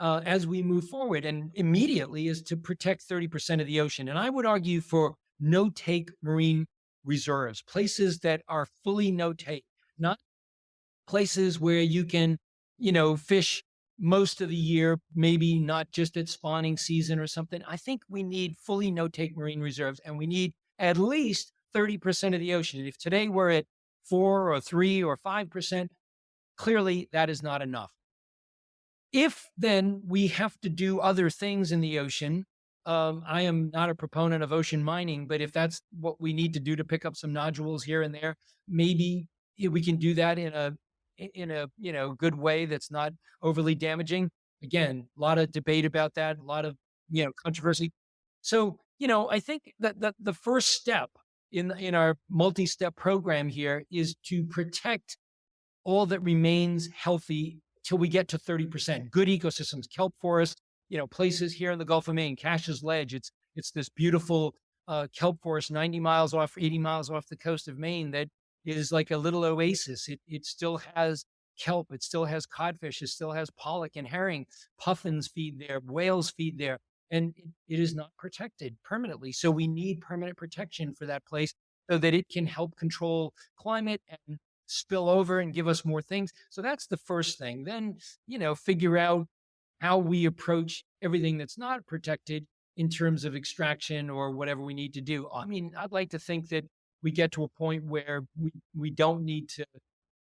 as we move forward and immediately is to protect 30% of the ocean. And I would argue for no take marine reserves, places that are fully no take, not places where you can, fish most of the year, maybe not just at spawning season or something. I think we need fully no take marine reserves and we need at least 30% of the ocean. If today we're at 4 or 3 or 5%, clearly that is not enough. If then we have to do other things in the ocean, I am not a proponent of ocean mining, but if that's what we need to do to pick up some nodules here and there, maybe we can do that in a good way that's not overly damaging. Again, a lot of debate about that, a lot of controversy. So I think that the first step in our multi-step program here is to protect all that remains healthy till we get to 30%. Good ecosystems, kelp forest, places here in the Gulf of Maine, Cash's Ledge. It's this beautiful kelp forest 80 miles off the coast of Maine that is like a little oasis. It still has kelp, it still has codfish, it still has pollock and herring. Puffins feed there, whales feed there, and it is not protected permanently. So we need permanent protection for that place so that it can help control climate and spill over and give us more things. So that's the first thing. Then, figure out how we approach everything that's not protected in terms of extraction or whatever we need to do. I mean, I'd like to think that we get to a point where we don't need to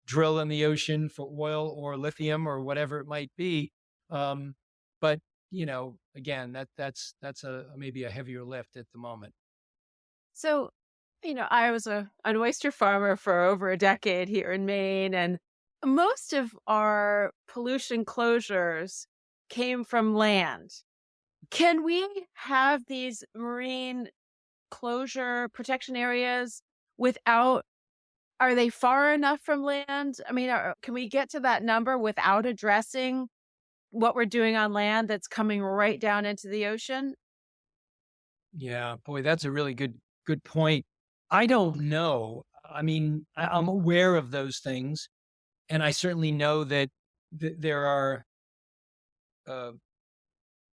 drill in the ocean for oil or lithium or whatever it might be. But again, that's maybe a heavier lift at the moment. So, I was an oyster farmer for over a decade here in Maine, and most of our pollution closures came from land. Can we have these marine closure protection areas without Are they far enough from land? I mean, can we get to that number without addressing what we're doing on land that's coming right down into the ocean? Yeah, boy, that's a really good point. I don't know. I mean, I'm aware of those things, and I certainly know that there are uh,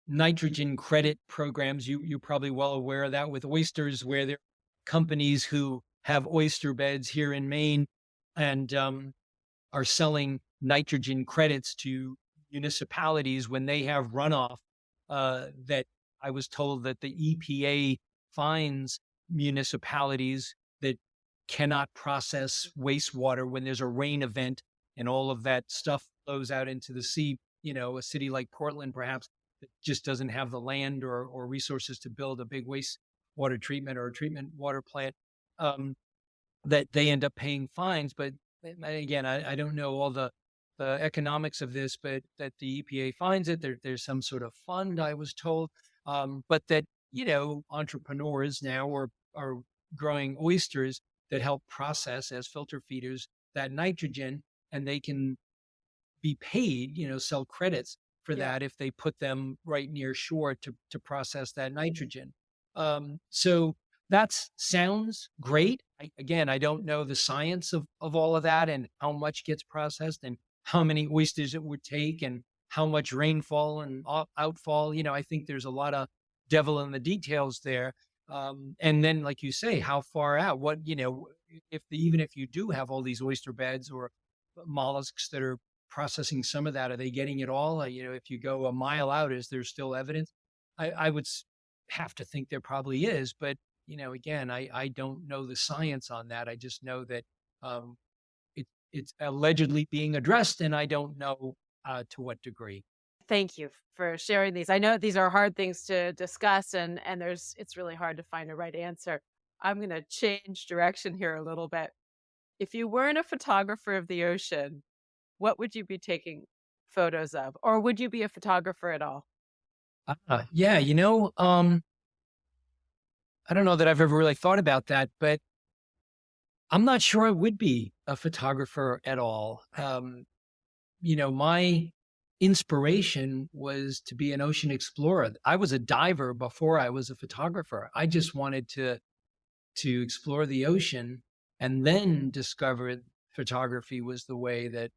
nitrogen credit programs. You're probably well aware of that with oysters, where there are companies who have oyster beds here in Maine and are selling nitrogen credits to municipalities when they have runoff. That I was told that the EPA fines municipalities that cannot process wastewater when there's a rain event and all of that stuff flows out into the sea. A city like Portland, perhaps, that just doesn't have the land or resources to build a big wastewater treatment or a treatment water plant. That they end up paying fines. But again, I don't know all the economics of this, but that the EPA finds it. There's some sort of fund, I was told, but that entrepreneurs now are growing oysters that help process as filter feeders that nitrogen, and they can be paid, sell credits for Yeah. that if they put them right near shore to process that nitrogen. So that sounds great. Again, I don't know the science of all of that and how much gets processed and how many oysters it would take and how much rainfall and outfall. I think there's a lot of devil in the details there. And then, like you say, how far out? What even if you do have all these oyster beds or mollusks that are processing some of that, are they getting it all? If you go a mile out, is there still evidence? I would have to think there probably is, but again, I don't know the science on that. I just know that um, it's allegedly being addressed, and I don't know to what degree. Thank you for sharing these. I know these are hard things to discuss and it's really hard to find a right answer. I'm going to change direction here a little bit. If you weren't a photographer of the ocean, what would you be taking photos of? Or would you be a photographer at all? Yeah, I don't know that I've ever really thought about that, but I'm not sure I would be a photographer at all. My inspiration was to be an ocean explorer. I was a diver before I was a photographer. I just wanted to explore the ocean and then discovered photography was the way that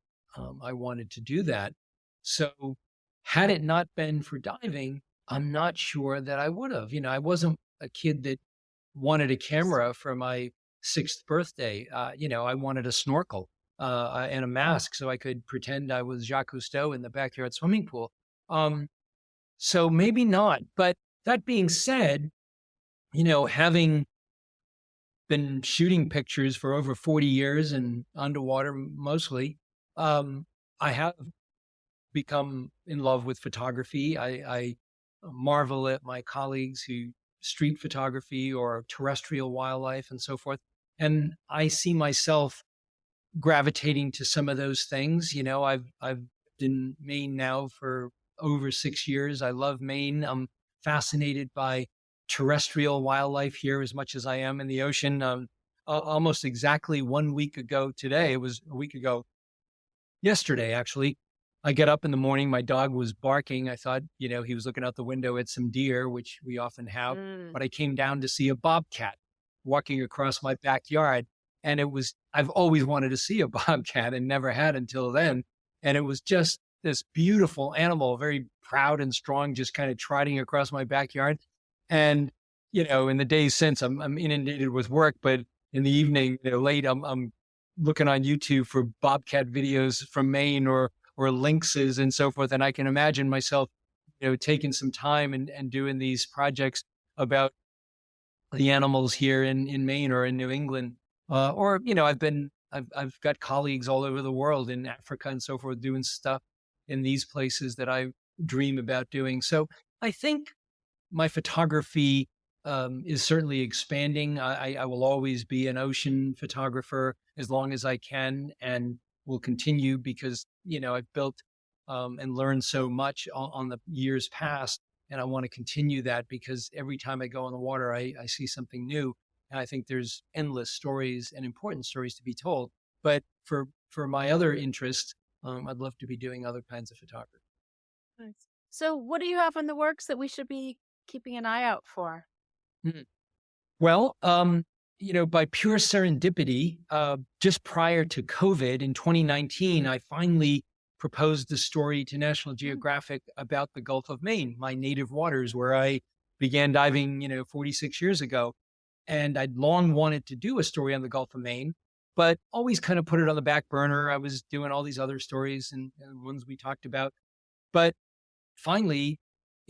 I wanted to do that. So, had it not been for diving, I'm not sure that I would have. I wasn't a kid that wanted a camera for my sixth birthday. I wanted a snorkel and a mask so I could pretend I was Jacques Cousteau in the backyard swimming pool. So maybe not. But that being said, having been shooting pictures for over 40 years and underwater mostly, I have become in love with photography. I marvel at my colleagues who street photography or terrestrial wildlife and so forth. And I see myself gravitating to some of those things. I've been in Maine now for over 6 years. I love Maine. I'm fascinated by terrestrial wildlife here as much as I am in the ocean. Almost exactly 1 week ago today, it was a week ago yesterday, actually. I get up in the morning, my dog was barking. I thought, he was looking out the window at some deer, which we often have, Mm. but I came down to see a bobcat walking across my backyard. And I've always wanted to see a bobcat and never had until then. And it was just this beautiful animal, very proud and strong, just kind of trotting across my backyard. And, in the days since I'm inundated with work, but in the evening, late, I'm looking on YouTube for bobcat videos from Maine or lynxes and so forth. And I can imagine myself, taking some time and doing these projects about the animals here in Maine or in New England. Or, I've got colleagues all over the world in Africa and so forth doing stuff in these places that I dream about doing. So I think my photography is certainly expanding. I will always be an ocean photographer as long as I can and will continue because, I've built and learned so much on the years past. And I want to continue that because every time I go in the water, I see something new. And I think there's endless stories and important stories to be told. But for my other interest, I'd love to be doing other kinds of photography. Nice. So, what do you have in the works that we should be keeping an eye out for? Mhm. Well, by pure serendipity, just prior to COVID in 2019, I finally proposed the story to National Mm. Geographic about the Gulf of Maine, my native waters, where I began diving, 46 years ago. And I'd long wanted to do a story on the Gulf of Maine, but always kind of put it on the back burner. I was doing all these other stories and ones we talked about. But finally,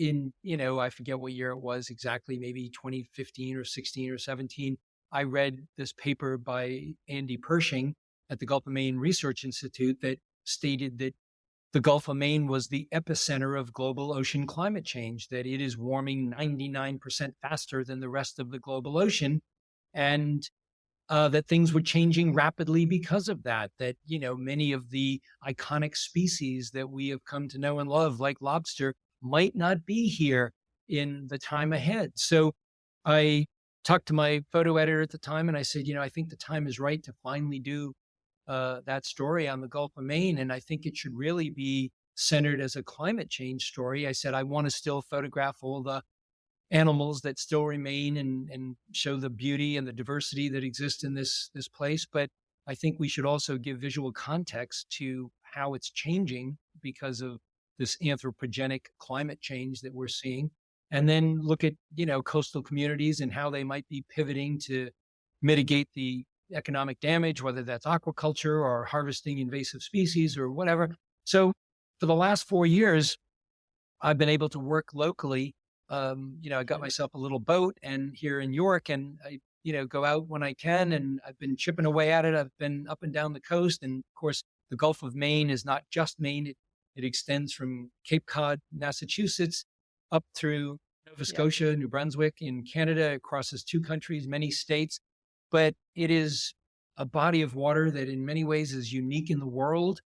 I forget what year it was exactly, maybe 2015 or 16 or 17, I read this paper by Andy Pershing at the Gulf of Maine Research Institute that stated that the Gulf of Maine was the epicenter of global ocean climate change, that it is warming 99% faster than the rest of the global ocean. And that things were changing rapidly because of that, many of the iconic species that we have come to know and love, like lobster, might not be here in the time ahead. So I talked to my photo editor at the time and I said, I think the time is right to finally do that story on the Gulf of Maine. And I think it should really be centered as a climate change story. I said, I want to still photograph all the animals that still remain and show the beauty and the diversity that exists in this place. But I think we should also give visual context to how it's changing because of this anthropogenic climate change that we're seeing. And then look at, coastal communities and how they might be pivoting to mitigate the economic damage, whether that's aquaculture or harvesting invasive species or whatever. So for the last 4 years, I've been able to work locally. I got myself a little boat and here in York, and I, go out when I can, and I've been chipping away at it. I've been up and down the coast. And of course, the Gulf of Maine is not just Maine. It extends from Cape Cod, Massachusetts, up through Nova Yeah. Scotia, New Brunswick in Canada. It crosses two countries, many states, but it is a body of water that in many ways is unique in the world.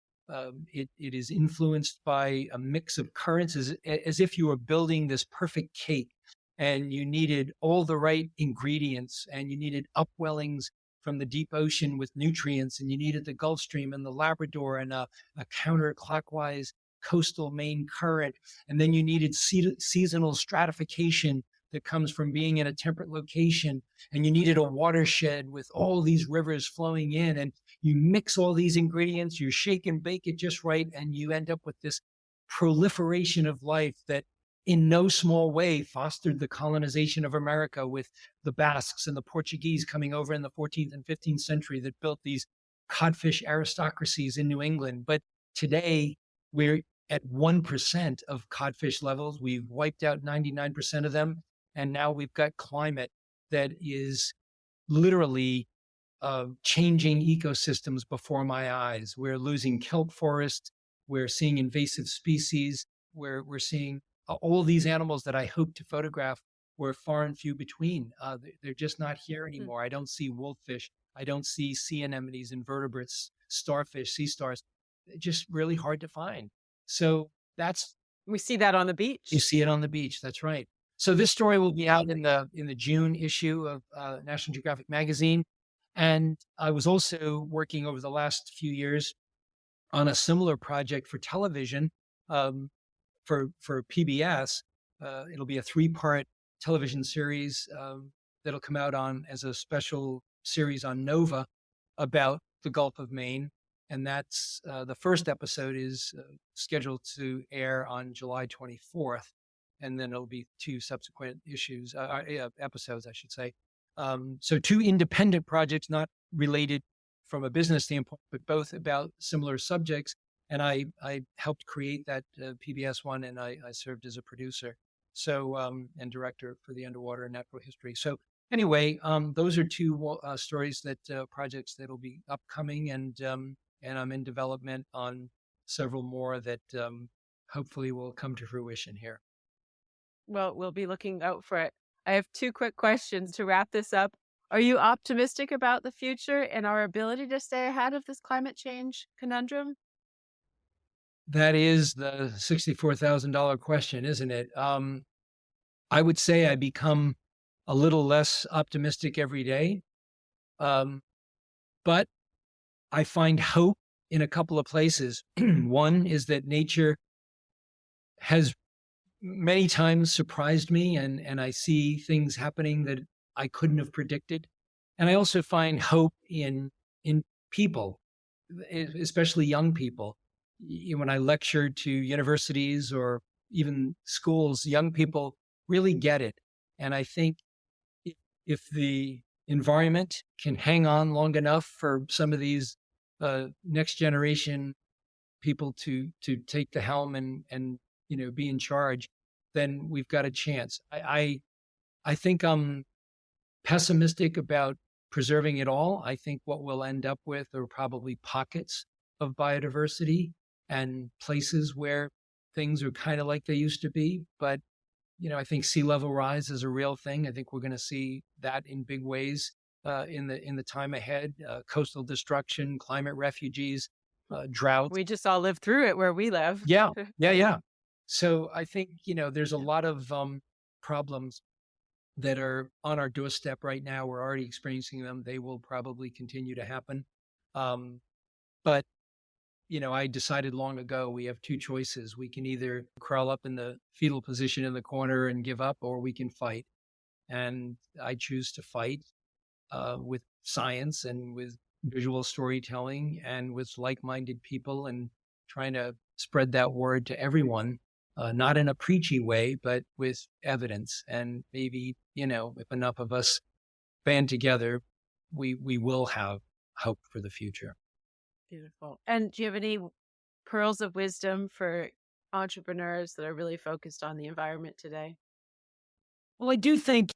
It is influenced by a mix of currents, as if you were building this perfect cake and you needed all the right ingredients and you needed upwellings from the deep ocean with nutrients, and you needed the Gulf Stream and the Labrador and a counterclockwise coastal Maine current. And then you needed seasonal stratification that comes from being in a temperate location. And you needed a watershed with all these rivers flowing in. And you mix all these ingredients, you shake and bake it just right, and you end up with this proliferation of life that in no small way fostered the colonization of America, with the Basques and the Portuguese coming over in the 14th and 15th century that built these codfish aristocracies in New England. But today we're at 1% of codfish levels. We've wiped out 99% of them. And now we've got climate that is literally changing ecosystems before my eyes. We're losing kelp forests. We're seeing invasive species. We're seeing all these animals that I hope to photograph were far and few between. They're just not here anymore. I don't see wolffish. I don't see sea anemones, invertebrates, starfish, sea stars. They're just really hard to find. So that's, We see that on the you beach. see it on the beach. That's right. So this story will be out in the June issue of National Geographic magazine. And I was also working over the last few years on a similar project for television, for PBS. It'll be a 3-part television series that'll come out on as a special series on Nova about the Gulf of Maine. And that's the first episode is scheduled to air on July 24th. And then it'll be 2 subsequent episodes, I should say. So 2 independent projects, not related from a business standpoint, but both about similar subjects. And I helped create that PBS one, and I served as a producer, and director for the underwater and natural history. So anyway, those are 2 stories projects that'll be upcoming, and I'm in development on several more that hopefully will come to fruition here. Well, we'll be looking out for it. I have 2 quick questions to wrap this up. Are you optimistic about the future and our ability to stay ahead of this climate change conundrum? That is the $64,000 question, isn't it? I would say I become a little less optimistic every day. But I find hope in a couple of places. One is that nature has many times surprised me, and I see things happening that I couldn't have predicted. And I also find hope in people, especially young people. When I lecture to universities or even schools, young people really get it. And I think if the environment can hang on long enough for some of these next generation people to take the helm and be in charge, then we've got a chance. I think I'm pessimistic about preserving it all. I think what we'll end up with are probably pockets of biodiversity and places where things are kind of like they used to be. But I think sea level rise is a real thing. I think we're going to see that in big ways in the time ahead. Coastal destruction, climate refugees, drought. We just all lived through it where we live. Yeah. So I think there's a lot of problems that are on our doorstep right now. We're already experiencing them. They will probably continue to happen. But I decided long ago we have two choices. We can either crawl up in the fetal position in the corner and give up, or we can fight. And I choose to fight with science and with visual storytelling and with like-minded people, and trying to spread that word to everyone, not in a preachy way, but with evidence. And maybe, if enough of us band together, we will have hope for the future. Beautiful. And do you have any pearls of wisdom for entrepreneurs that are really focused on the environment today? Well, I do think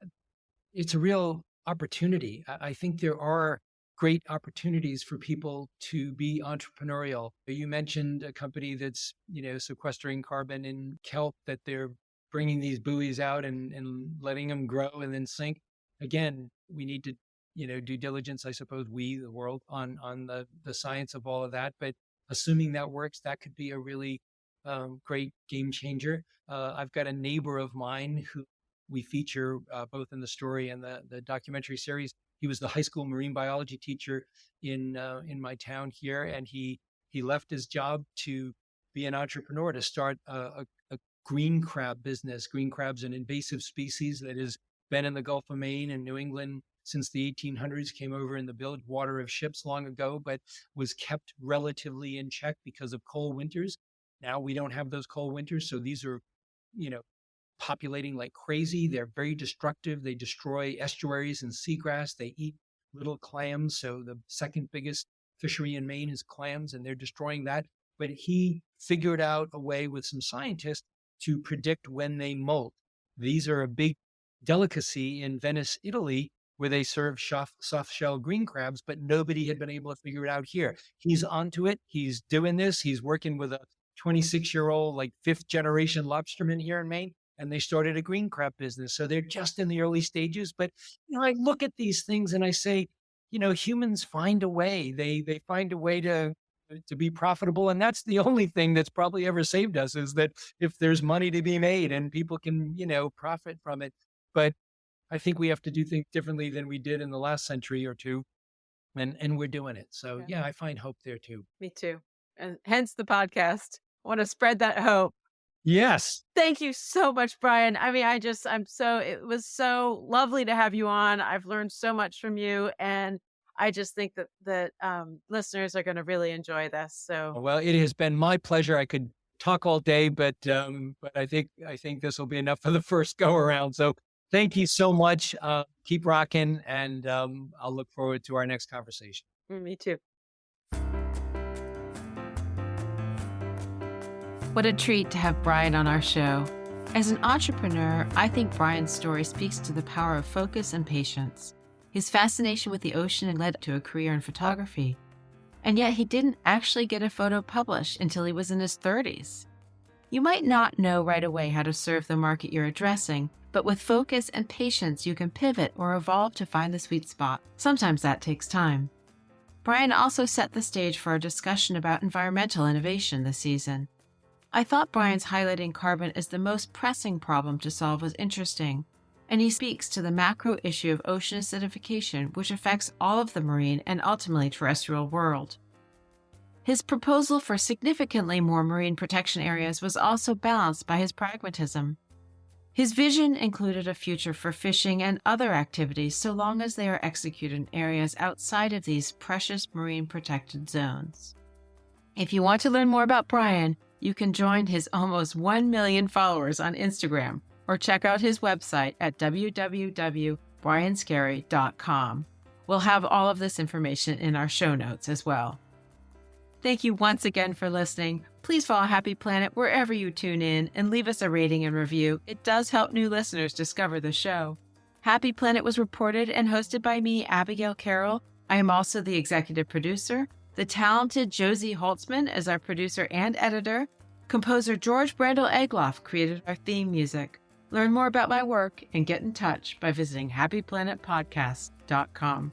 it's a real opportunity. I think there are great opportunities for people to be entrepreneurial. You mentioned a company that's, sequestering carbon in kelp, that they're bringing these buoys out and letting them grow and then sink. Again, we need to due diligence, I suppose, the world, on the science of all of that. But assuming that works, that could be a really great game changer. I've got a neighbor of mine who we feature both in the story and the documentary series. He was the high school marine biology teacher in my town here, and he left his job to be an entrepreneur, to start a green crab business. Green crab's an invasive species that has been in the Gulf of Maine and New England since the 1800s, came over in the bilge water of ships long ago, but was kept relatively in check because of cold winters. Now we don't have those cold winters, so these are, populating like crazy. They're very destructive. They destroy estuaries and seagrass. They eat little clams. So the second biggest fishery in Maine is clams, and they're destroying that. But he figured out a way with some scientists to predict when they molt. These are a big delicacy in Venice, Italy, where they serve soft shell green crabs, but nobody had been able to figure it out here. He's onto it. He's doing this. He's working with a 26-year-old, like 5th generation lobsterman here in Maine, and they started a green crab business. So they're just in the early stages. But, I look at these things and I say, humans find a way. They find a way to be profitable. And that's the only thing that's probably ever saved us, is that if there's money to be made and people can, profit from it. But I think we have to do things differently than we did in the last century or two. And we're doing it. So yeah, I find hope there too. Me too. And hence the podcast. I want to spread that hope. Yes. Thank you so much, Brian. I mean, it was so lovely to have you on. I've learned so much from you, and I just think that listeners are going to really enjoy this. So, well, it has been my pleasure. I could talk all day, but I think this will be enough for the first go around. So thank you so much. Keep rocking, and I'll look forward to our next conversation. Me too. What a treat to have Brian on our show. As an entrepreneur, I think Brian's story speaks to the power of focus and patience. His fascination with the ocean led to a career in photography, and yet he didn't actually get a photo published until he was in his 30s. You might not know right away how to serve the market you're addressing, but with focus and patience, you can pivot or evolve to find the sweet spot. Sometimes that takes time. Brian also set the stage for our discussion about environmental innovation this season. I thought Brian's highlighting carbon as the most pressing problem to solve was interesting. and he speaks to the macro issue of ocean acidification, which affects all of the marine and ultimately terrestrial world. His proposal for significantly more marine protection areas was also balanced by his pragmatism. His vision included a future for fishing and other activities so long as they are executed in areas outside of these precious marine protected zones. If you want to learn more about Brian, you can join his almost 1 million followers on Instagram or check out his website at www.brianskerry.com. We'll have all of this information in our show notes as well. Thank you once again for listening. Please follow Happy Planet wherever you tune in and leave us a rating and review. It does help new listeners discover the show. Happy Planet was reported and hosted by me, Abigail Carroll. I am also the executive producer. The talented Josie Holtzman is our producer and editor. Composer George Brandel Egloff created our theme music. Learn more about my work and get in touch by visiting happyplanetpodcast.com.